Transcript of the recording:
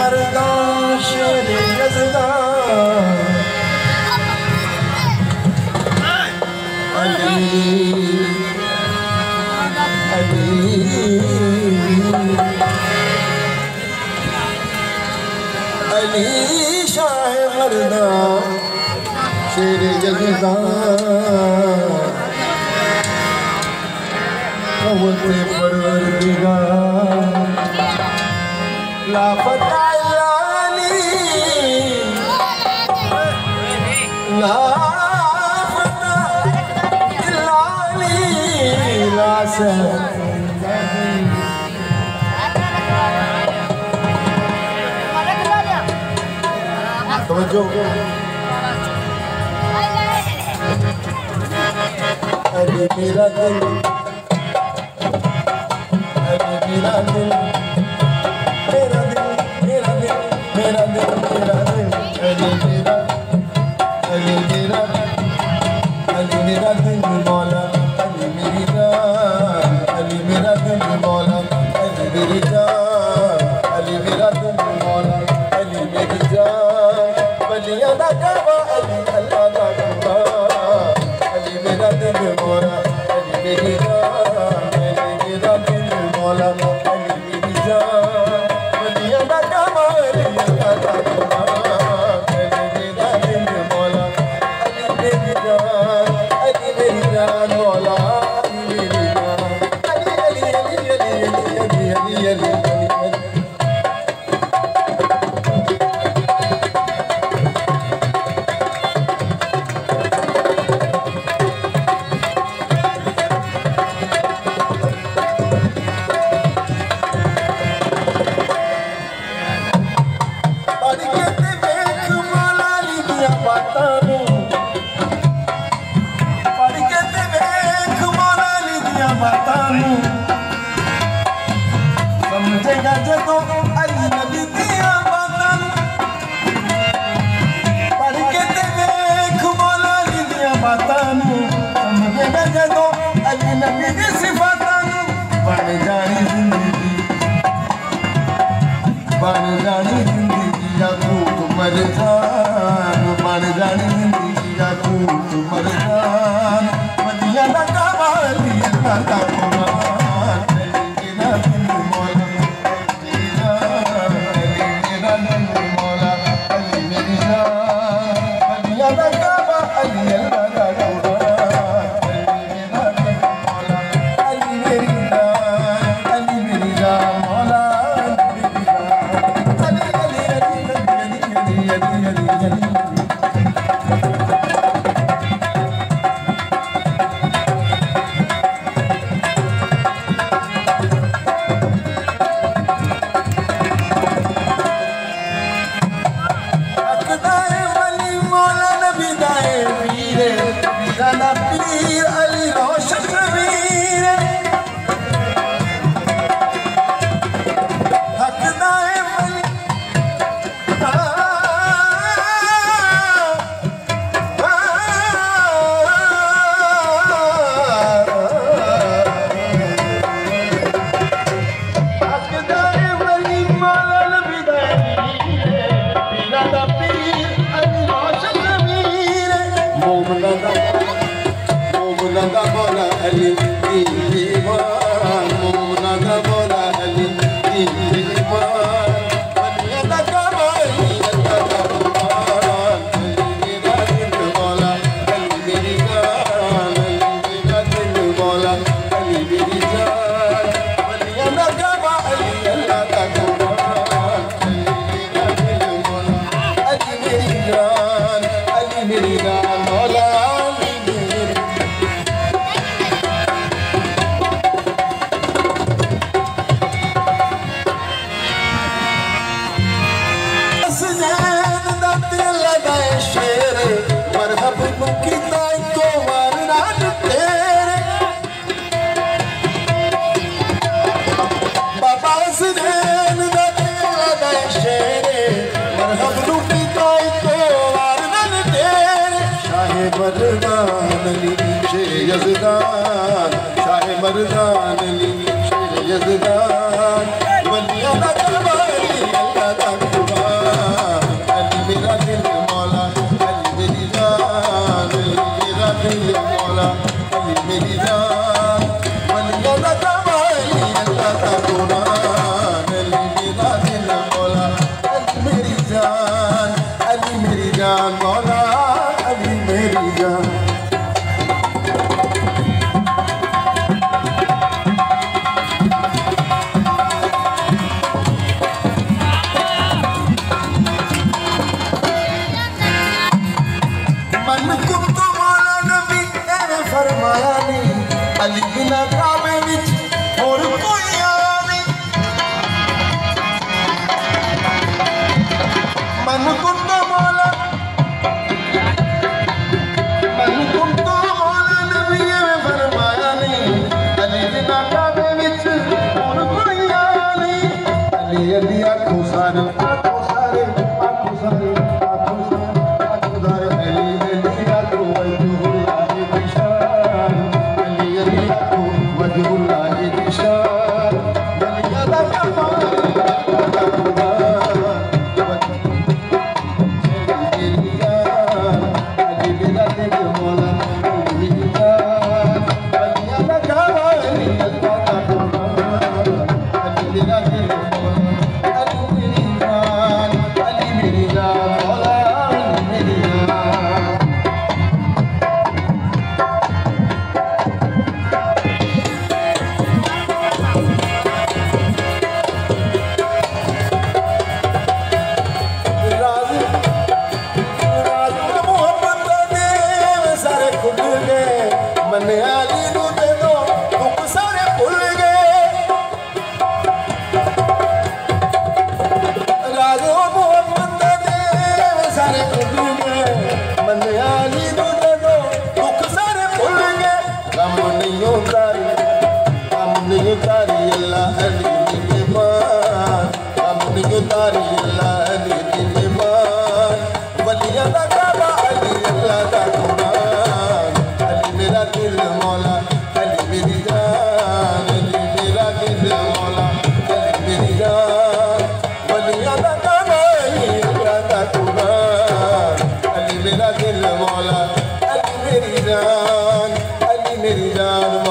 मर्दा शेर यज़दा अली शाह मर्दा शेर यज़दा कवते परवरदिगार लापता लाली लापता लाली लास तवज्जो अरे मेरा दिल अरे मेरा दिल मेरा दिल मेरा दिल मेरा दिल मेरा दिल अरे मेरा अली मेरा दिल मौला अली मेरी जान अली मेरा दिल मौला अली मेरी जान अली मेरा दिल मौला अली मेरी जान बलिया दा काबा अली अल्लाह दा काबा अली मेरा दिल मौला अली मेरी जान अली मेरा दिल मौला अली मेरी जान बलिया दा काबा अली अल्लाह दा काबा अली मेरा दिल मौला अली मेरी जान अली मेरी जान मौला अली मेरी जान अली अली अली अली अली अली अली समझेगा जदो अली नबी दिया बातां पढ़ के ते देख मौला अली दिया बातां समझेगा जदो अली नबी दी सिफातां बन जानी जिंदगी या तू मर जान बन जानी जिंदगी या तू मर जान मदिया दा काबा अली अल्लाह दा काबा कुरान अली मेरा दिल मौला अली मेरी जान मौला अली मेरी जान मन कुत्तो मौला नबी तेरे फरमाया नहीं अली बिना काबे विच और कोई आया नहीं मन कुत्तो मौला नबी तेरे फरमाया नहीं अली बिना काबे विच और कोई आया नहीं अली अली आखो सारे अली मेरी जान